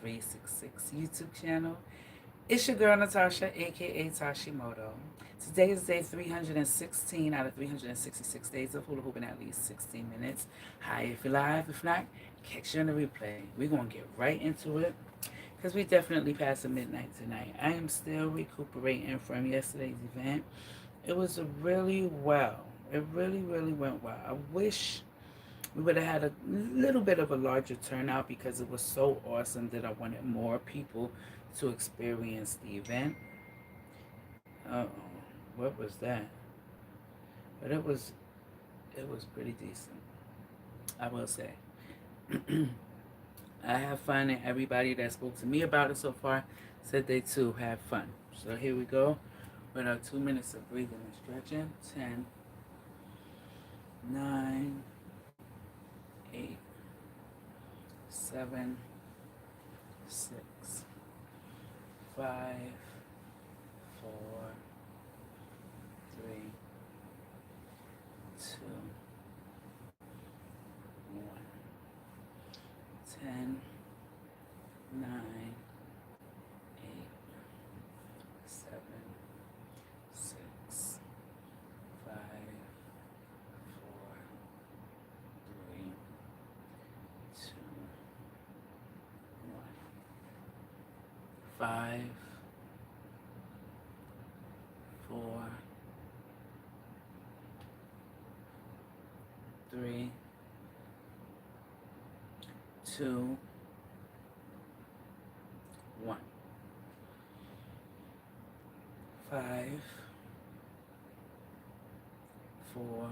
366 YouTube channel. It's your girl Natasha, aka Tashii Moto. Today is day 316 out of 366 days of hula hooping at least 16 minutes. Hi if you're live, if not, catch you on the replay. We're going to get right into it because we definitely passed the midnight tonight. I am still recuperating from yesterday's event. It was really well. It really went well. I wish we would have had a little bit of a larger turnout because it was so awesome that I wanted more people to experience the event. Uh-oh, what was that? But it was pretty decent, I will say. I have fun, and everybody that spoke to me about it so far said they too had fun. So here we go with our 2 minutes of breathing and stretching. 10, 9, 8, 7, 6, 5, 4, 3, 2, 1. 10, 9, 8, 7, 6, 5, 4, 3, 2, 1. 5, 4, 3, 2, 1. 5, 4,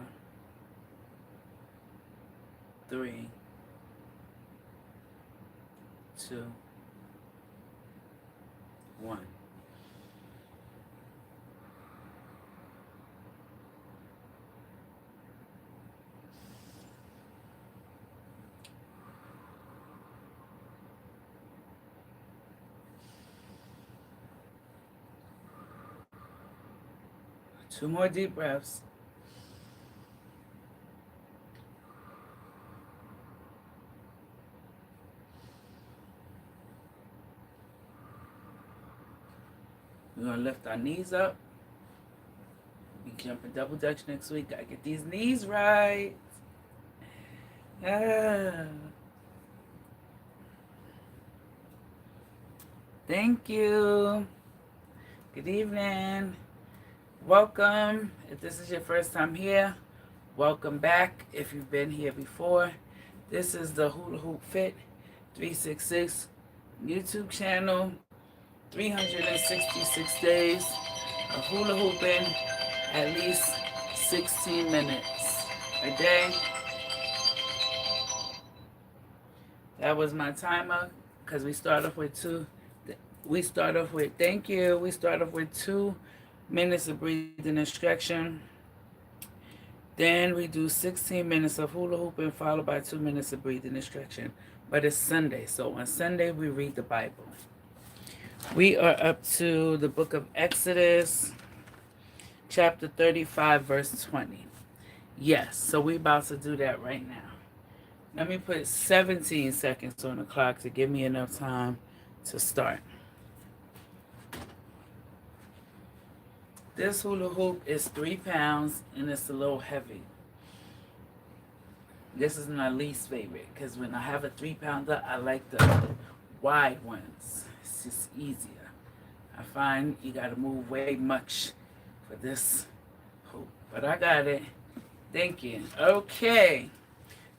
3, 2, 1. Two more deep breaths. We're going to lift our knees up. We jump in double dutch next week. Gotta get these knees right. Ah. Thank you. Good evening. Welcome. If this is your first time here, welcome back. If you've been here before, this is the Hula Hoop Fit 366 YouTube channel. 366 days of hula hooping, at least 16 minutes a day. That was my timer because we start off with thank you. We start off with 2 minutes of breathing and stretching. Then we do 16 minutes of hula hooping followed by 2 minutes of breathing and stretching. But it's Sunday, so on Sunday we read the Bible. We are up to the book of Exodus, chapter 35, verse 20. Yes, so we're about to do that right now. Let me put 17 seconds on the clock to give me enough time to start. This hula hoop is 3 pounds and it's a little heavy. This is my least favorite because when I have a 3-pounder, I like the wide ones. It's just easier. I find you got to move way much for this hoop. But I got it. Thank you. Okay.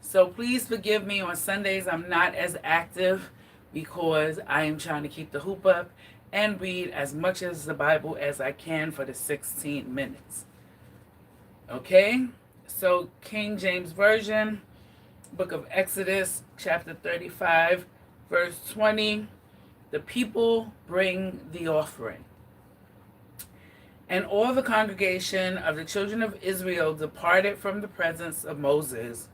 So please forgive me on Sundays. I'm not as active because I am trying to keep the hoop up and read as much as the Bible as I can for the 16 minutes. Okay? So King James Version, book of Exodus, chapter 35, verse 20. The people bring the offering. And all the congregation of the children of Israel departed from the presence of Moses.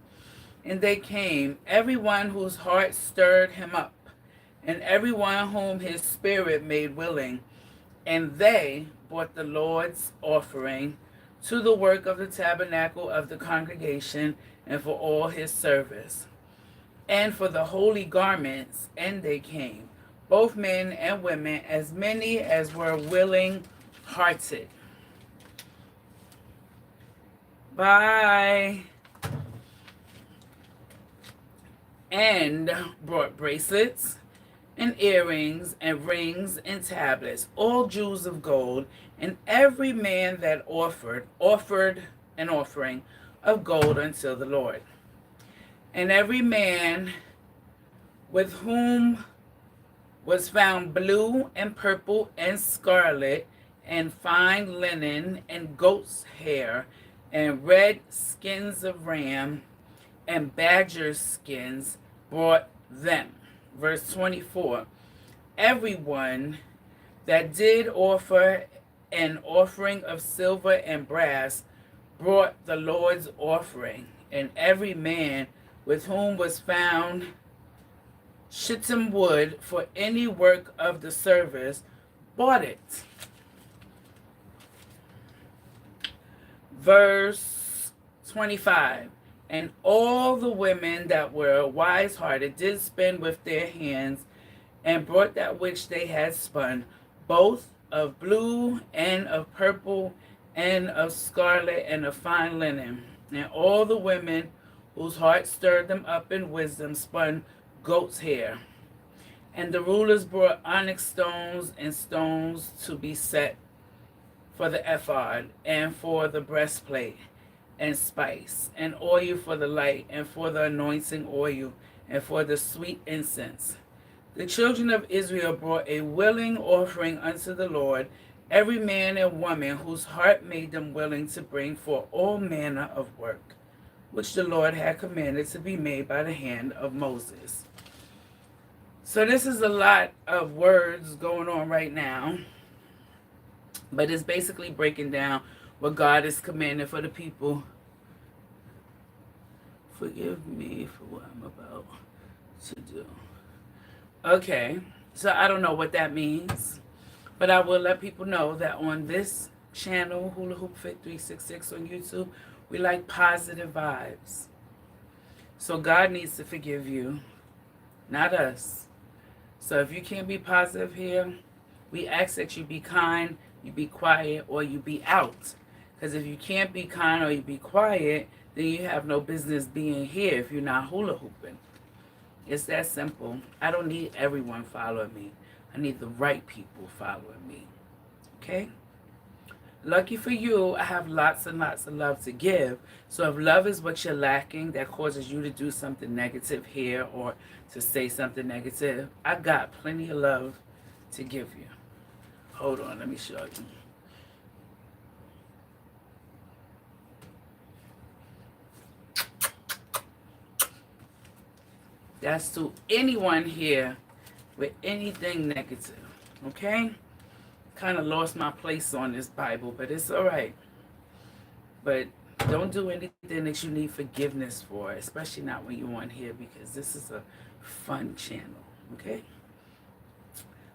And they came, everyone whose heart stirred him up, and everyone whom his spirit made willing. And they brought the Lord's offering to the work of the tabernacle of the congregation, and for all his service, and for the holy garments. And they came, both men and women, as many as were willing hearted. Bye. And brought bracelets and earrings and rings and tablets, all jewels of gold. And every man that offered an offering of gold unto the Lord. And every man with whom was found blue and purple and scarlet and fine linen and goat's hair and red skins of ram and badger skins brought them. Verse 24, everyone that did offer an offering of silver and brass brought the Lord's offering, and every man with whom was found shittim wood for any work of the service bought it. Verse 25, and all the women that were wise-hearted did spin with their hands and brought that which they had spun, both of blue and of purple and of scarlet and of fine linen. And all the women whose hearts stirred them up in wisdom spun goat's hair. And the rulers brought onyx stones and stones to be set for the ephod and for the breastplate, and spice, and oil for the light, and for the anointing oil, and for the sweet incense. The children of Israel brought a willing offering unto the Lord, every man and woman whose heart made them willing to bring for all manner of work, which the Lord had commanded to be made by the hand of Moses. So this is a lot of words going on right now, but it's basically breaking down what God is commanding for the people. Forgive me for what I'm about to do. Okay, so I don't know what that means, but I will let people know that on this channel, Hula Hoop Fit 366 on YouTube, we like positive vibes. So God needs to forgive you, not us. So if you can't be positive here, we ask that you be kind, you be quiet, or you be out. Because if you can't be kind or you be quiet, then you have no business being here if you're not hula hooping. It's that simple. I don't need everyone following me. I need the right people following me. Okay? Lucky for you, I have lots and lots of love to give. So if love is what you're lacking that causes you to do something negative here or to say something negative, I got plenty of love to give you. Hold on, let me show you. That's to anyone here with anything negative, okay? Kind of lost my place on this Bible, but it's all right. But don't do anything that you need forgiveness for, especially not when you're on here, because this is a fun channel, okay?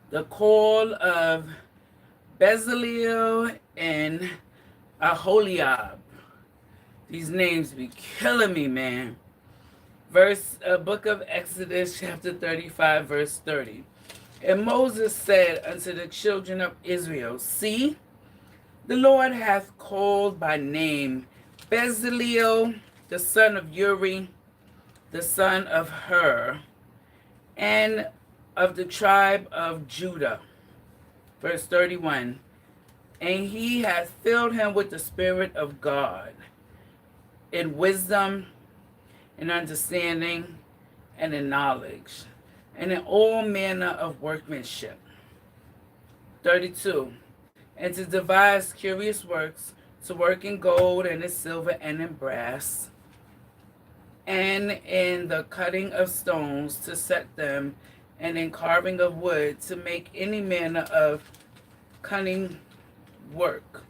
The call of Bezalel and Aholiab. These names be killing me, man. Book of Exodus, chapter 35, verse 30. And Moses said unto the children of Israel, see, the Lord hath called by name Bezalel, the son of Uri, the son of Hur, and of the tribe of Judah. Verse 31. And he hath filled him with the Spirit of God, in wisdom, in understanding, and in knowledge, and in all manner of workmanship. 32. And to devise curious works, to work in gold and in silver and in brass, and in the cutting of stones to set them, and in carving of wood to make any manner of cunning work.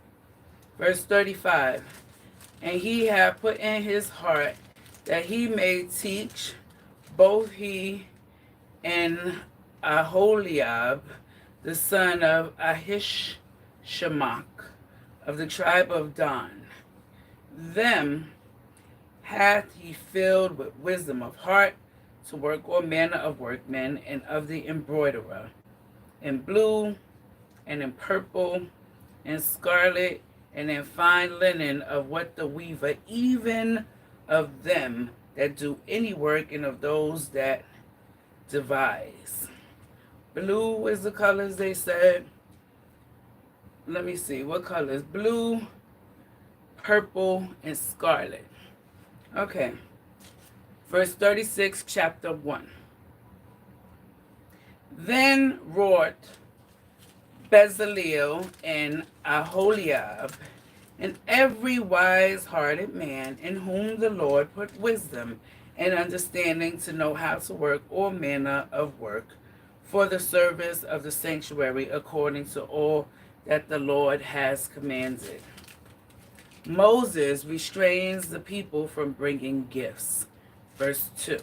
Verse 35. And he had put in his heart that he may teach both he and Aholiab, the son of Ahishamaach, of the tribe of Dan. Them hath he filled with wisdom of heart to work all manner of workmen, and of the embroiderer, in blue, and in purple, and scarlet, and in fine linen, of what the weaver, even of them that do any work, and of those that devise. Blue is the colors they said. Let me see, what colors? Blue, purple, and scarlet. Okay. Verse 36, chapter 1. Then wrought Bezaleel and Aholiab, and every wise-hearted man in whom the Lord put wisdom and understanding to know how to work all manner of work for the service of the sanctuary, according to all that the Lord has commanded. Moses restrains the people from bringing gifts. Verse 2,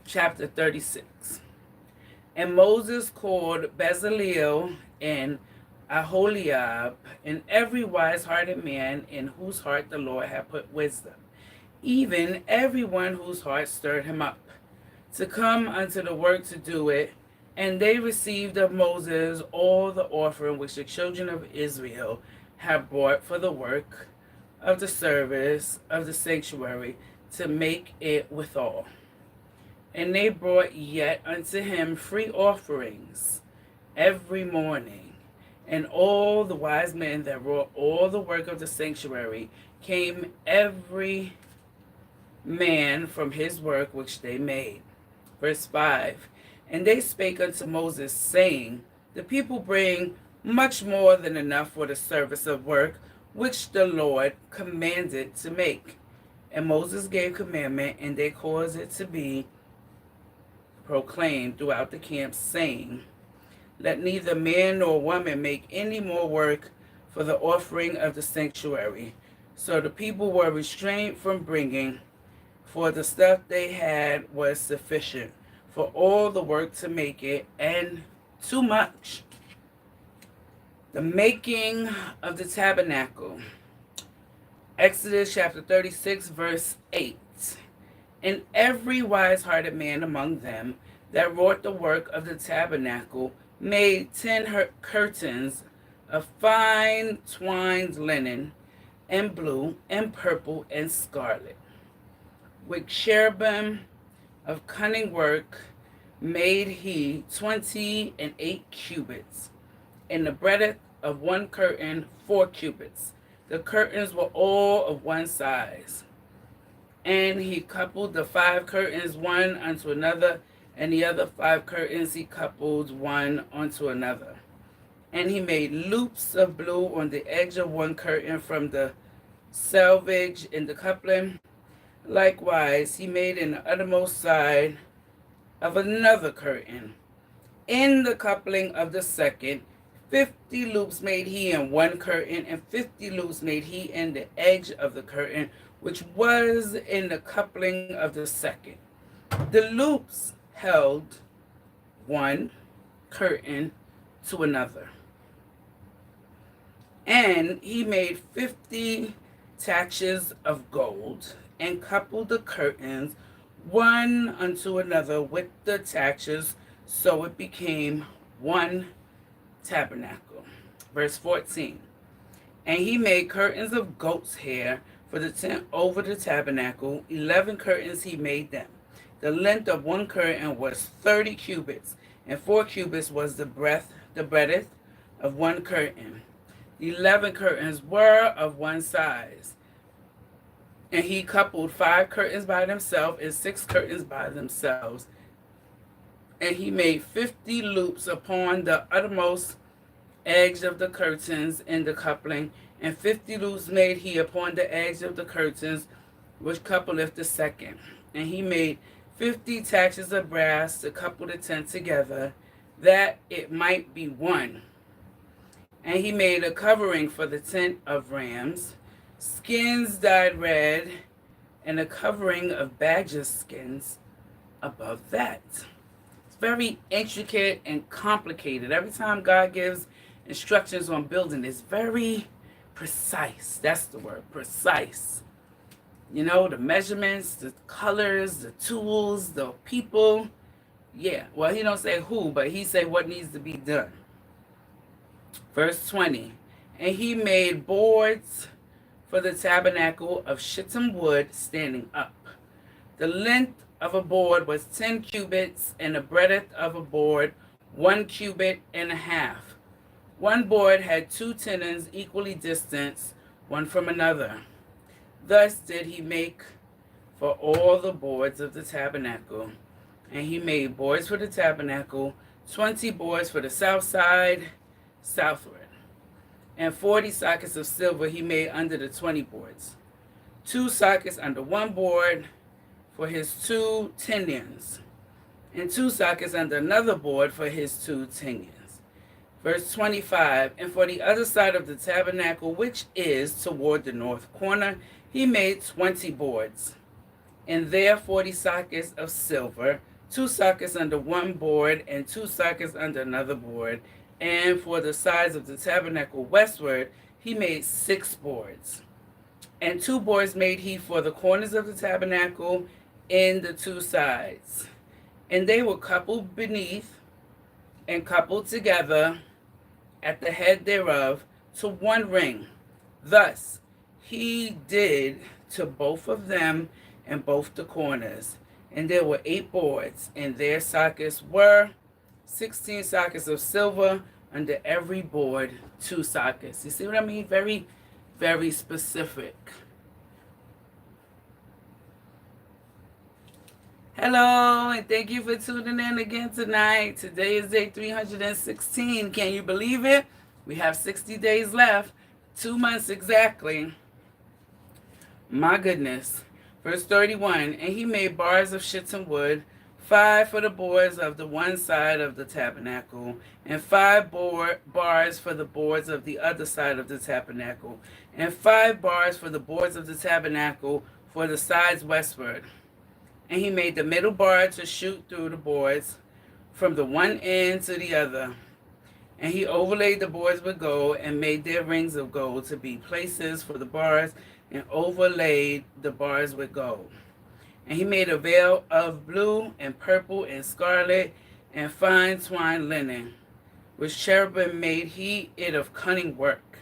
chapter 36. And Moses called Bezaleel and Aholiab, and every wise-hearted man in whose heart the Lord had put wisdom, even everyone whose heart stirred him up, to come unto the work to do it. And they received of Moses all the offering which the children of Israel had brought for the work of the service of the sanctuary, to make it withal. And they brought yet unto him free offerings every morning. And all the wise men that wrought all the work of the sanctuary came every man from his work which they made. Verse 5. And they spake unto Moses, saying, the people bring much more than enough for the service of work which the Lord commanded to make. And Moses gave commandment, and they caused it to be proclaimed throughout the camp, saying, let neither man nor woman make any more work for the offering of the sanctuary. So the people were restrained from bringing, for the stuff they had was sufficient for all the work to make it, and too much. The making of the tabernacle. Exodus chapter 36, verse 8. And every wise-hearted man among them that wrought the work of the tabernacle made 10 curtains of fine twined linen, and blue, and purple, and scarlet. With cherubim of cunning work made he 28 cubits, and the breadth of one curtain 4 cubits. The curtains were all of one size. And he coupled the 5 curtains one unto another, and the other 5 curtains he coupled one unto another. And he made loops of blue on the edge of one curtain from the selvage in the coupling. Likewise, he made in the uttermost side of another curtain. In the coupling of the second, 50 loops made he in one curtain, and 50 loops made he in the edge of the curtain, which was in the coupling of the second. The loops held one curtain to another. And he made 50 taches of gold, and coupled the curtains one unto another with the taches, so it became one tabernacle. Verse 14. And he made curtains of goat's hair for the tent over the tabernacle. 11 curtains he made them. The length of one curtain was 30 cubits, and 4 cubits was the breadth of one curtain. The 11 curtains were of one size. And he coupled 5 curtains by themselves and 6 curtains by themselves. And he made 50 loops upon the uttermost edge of the curtains in the coupling, and 50 loops made he upon the edge of the curtains which coupleth the second. And he made 50 taches of brass to couple the tent together, that it might be one. And he made a covering for the tent of rams, skins dyed red, and a covering of badger skins above that. It's very intricate and complicated. Every time God gives instructions on building, it's very precise. That's the word, precise. You know, the measurements, the colors, the tools, the people. Yeah, well, he don't say who, but he say what needs to be done. Verse 20. And he made boards for the tabernacle of shittim wood standing up. The length of a board was 10 cubits, and the breadth of a board 1.5 cubits. One board had 2 tenons equally distant one from another. Thus did he make for all the boards of the tabernacle. And he made boards for the tabernacle, 20 boards for the south side, southward. And 40 sockets of silver he made under the 20 boards. 2 sockets under one board for his 2 tenons, and 2 sockets under another board for his 2 tenons. Verse 25, and for the other side of the tabernacle, which is toward the north corner, he made 20 boards, and there 40 sockets of silver, 2 sockets under one board, and 2 sockets under another board. And for the sides of the tabernacle westward, he made 6 boards. And 2 boards made he for the corners of the tabernacle in the 2 sides. And they were coupled beneath and coupled together at the head thereof to one ring. Thus he did to both of them and both the corners. And there were 8 boards, and their sockets were 16 sockets of silver, under every board 2 sockets. You see what I mean? Very, very specific. Hello, and thank you for tuning in again tonight. Today is day 316. Can you believe it? We have 60 days left. 2 months exactly. My goodness. Verse 31, and he made bars of shittim wood, 5 for the boards of the one side of the tabernacle, and 5 bars for the boards of the other side of the tabernacle, and 5 bars for the boards of the tabernacle for the sides westward. And he made the middle bar to shoot through the boards from the one end to the other. And he overlaid the boards with gold, and made their rings of gold to be places for the bars, and overlaid the bars with gold. And he made a veil of blue and purple and scarlet and fine twined linen, which cherubim made he it of cunning work.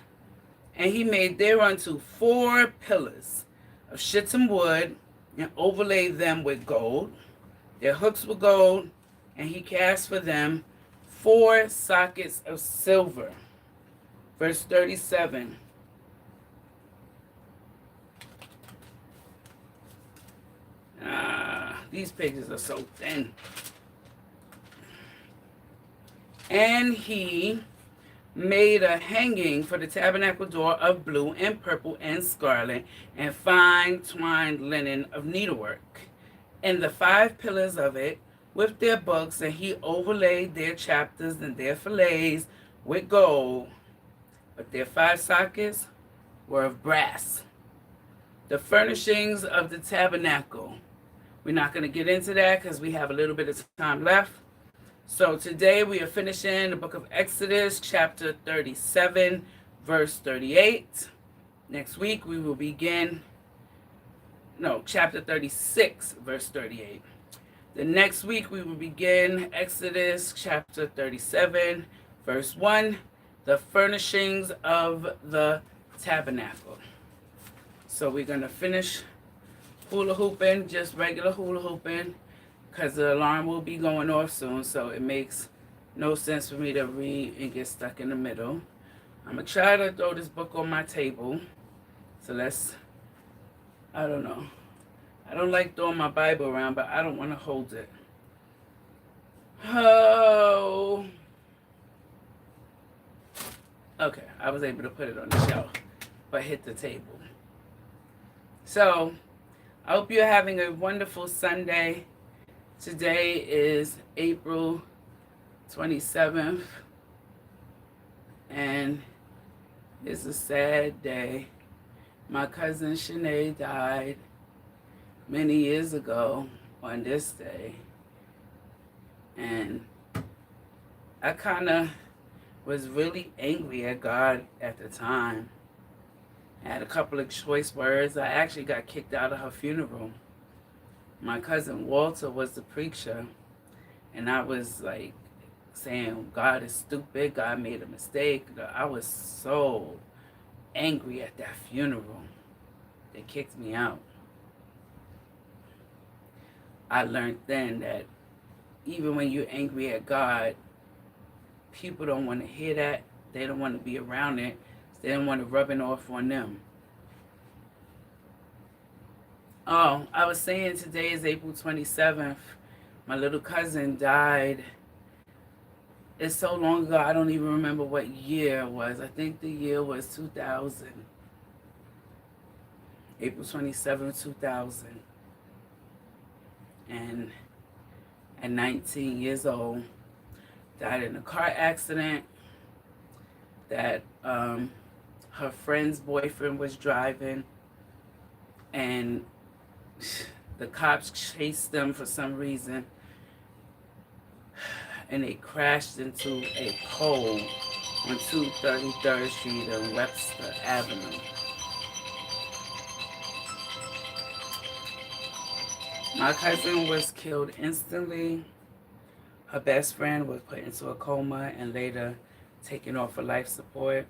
And he made thereunto 4 pillars of shittim wood, and overlaid them with gold. Their hooks were gold, and he cast for them 4 sockets of silver. Verse 37. These pages are so thin. And he made a hanging for the tabernacle door of blue and purple and scarlet and fine twined linen of needlework, and the 5 pillars of it with their books, and he overlaid their chapters and their fillets with gold, but their 5 sockets were of brass. The furnishings of the tabernacle. We're not going to get into that because we have a little bit of time left. So today we are finishing the book of Exodus, chapter 37, verse 38. Next week we will begin, chapter 36, verse 38. The next week we will begin Exodus, chapter 37, verse 1, the furnishings of the tabernacle. So we're going to finish hula hooping, just regular hula hooping, because the alarm will be going off soon, so it makes no sense for me to read and get stuck in the middle. I'm going to try to throw this book on my table. So I don't know. I don't like throwing my Bible around, but I don't want to hold it. Oh. Okay, I was able to put it on the shelf, but hit the table. So, I hope you're having a wonderful Sunday. Today is April 27th, and it's a sad day. My cousin Shanae died many years ago on this day, and I kind of was really angry at God at the time. I had a couple of choice words. I actually got kicked out of her funeral. My cousin Walter was the preacher, and I was like saying, God is stupid, God made a mistake. I was so angry at that funeral. They kicked me out. I learned then that even when you're angry at God, people don't want to hear that. They don't want to be around it. They don't want to rub it off on them. Oh, I was saying today is April 27th. My little cousin died. It's so long ago, I don't even remember what year it was. I think the year was 2000. April 27th, 2000. And at 19 years old, died in a car accident that her friend's boyfriend was driving, and the cops chased them for some reason, and they crashed into a pole on 233rd Street and Webster Avenue. My cousin was killed instantly. Her best friend was put into a coma and later taken off of life support.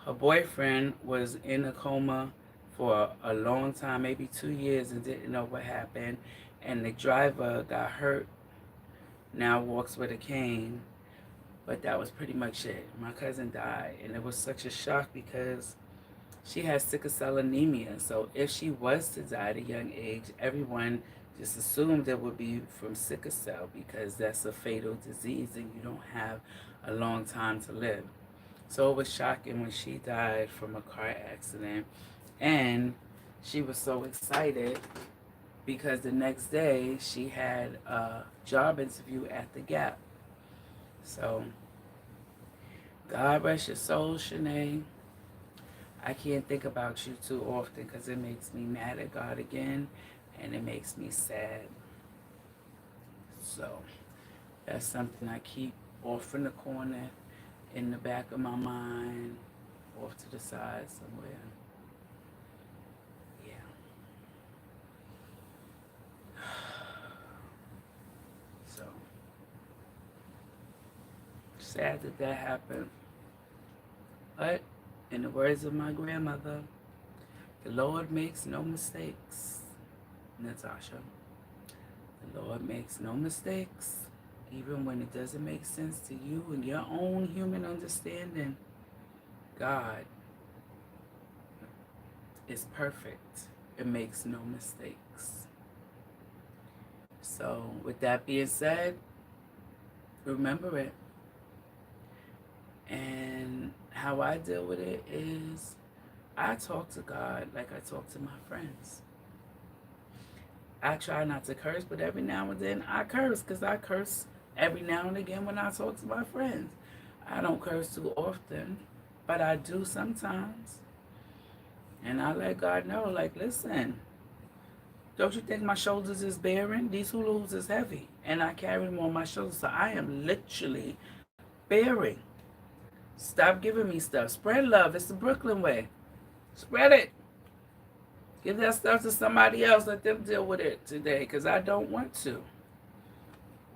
Her boyfriend was in a coma for a long time, maybe 2 years, and didn't know what happened. And the driver got hurt, now walks with a cane. But that was pretty much it. My cousin died, and it was such a shock because she has sickle cell anemia. So if she was to die at a young age, everyone just assumed it would be from sickle cell because that's a fatal disease and you don't have a long time to live. So it was shocking when she died from a car accident. And she was so excited because the next day she had a job interview at the Gap. So God rest your soul, Shanae. I can't think about you too often because it makes me mad at God again and it makes me sad. So that's something I keep off in the corner, in the back of my mind, off to the side somewhere. Yeah. So sad that that happened. But in the words of my grandmother, the Lord makes no mistakes. Natasha, the Lord makes no mistakes, even when it doesn't make sense to you and your own human understanding. God is perfect. It makes no mistakes. So with that being said, remember it. And how I deal with it is I talk to God like I talk to my friends. I try not to curse, but every now and then I curse because I curse every now and again when I talk to my friends. I don't curse too often, but I do sometimes. And I let God know, like, listen, don't you think my shoulders is bearing? These hula hoops is heavy, and I carry them on my shoulders, so I am literally bearing. Stop giving me stuff. Spread love. It's the Brooklyn way. Spread it. Give that stuff to somebody else. Let them deal with it today, because I don't want to.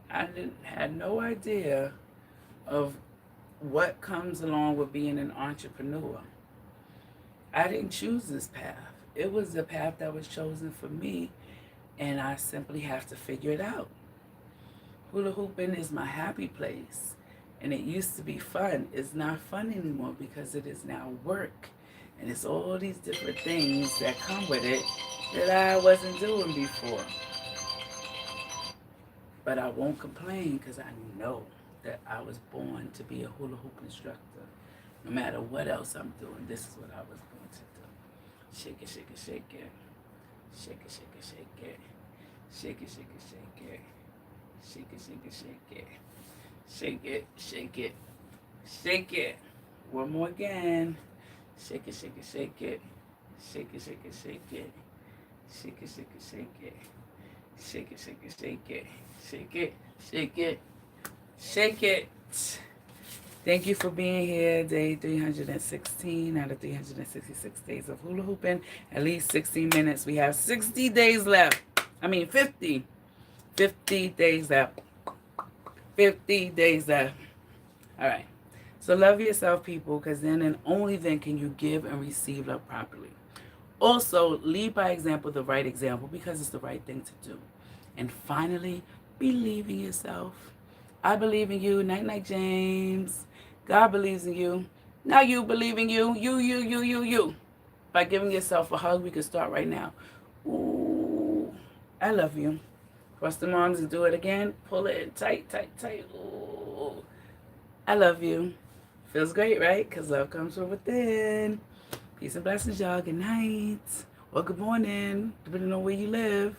I had no idea of what comes along with being an entrepreneur. I didn't choose this path. It was the path that was chosen for me, and I simply have to figure it out. Hula hooping is my happy place, and it used to be fun. It's not fun anymore because it is now work, and it's all these different things that come with it that I wasn't doing before. But I won't complain because I know that I was born to be a hula hoop instructor. No matter what else I'm doing, this is what I was born to do. Shake it, shake it, shake it. Shake it, shake it, shake it. Shake it, shake it, shake it. Shake it, shake it, shake it. Shake it, shake it, shake it. One more again. Shake it, shake it, shake it. Shake it, shake it, shake it. Shake it, shake it, shake it. Shake it, shake it, shake it. Shake it, shake it, shake it. Thank you for being here. Day 316 out of 366 days of hula hooping. At least 60 minutes. We have 60 days left. I mean 50. 50 days left. 50 days left. All right. So love yourself, people, because then and only then can you give and receive love properly. Also, lead by example, the right example, because it's the right thing to do. And finally, believe in yourself. I believe in you. Night, night, James. God believes in you. Now you believe in you. You. By giving yourself a hug, we can start right now. Ooh, I love you. Cross the arms and do it again. Pull it in tight, tight, tight. Ooh, I love you. Feels great, right? Because love comes from within. Peace and blessings, y'all. Good night. Or good morning, depending on where you live.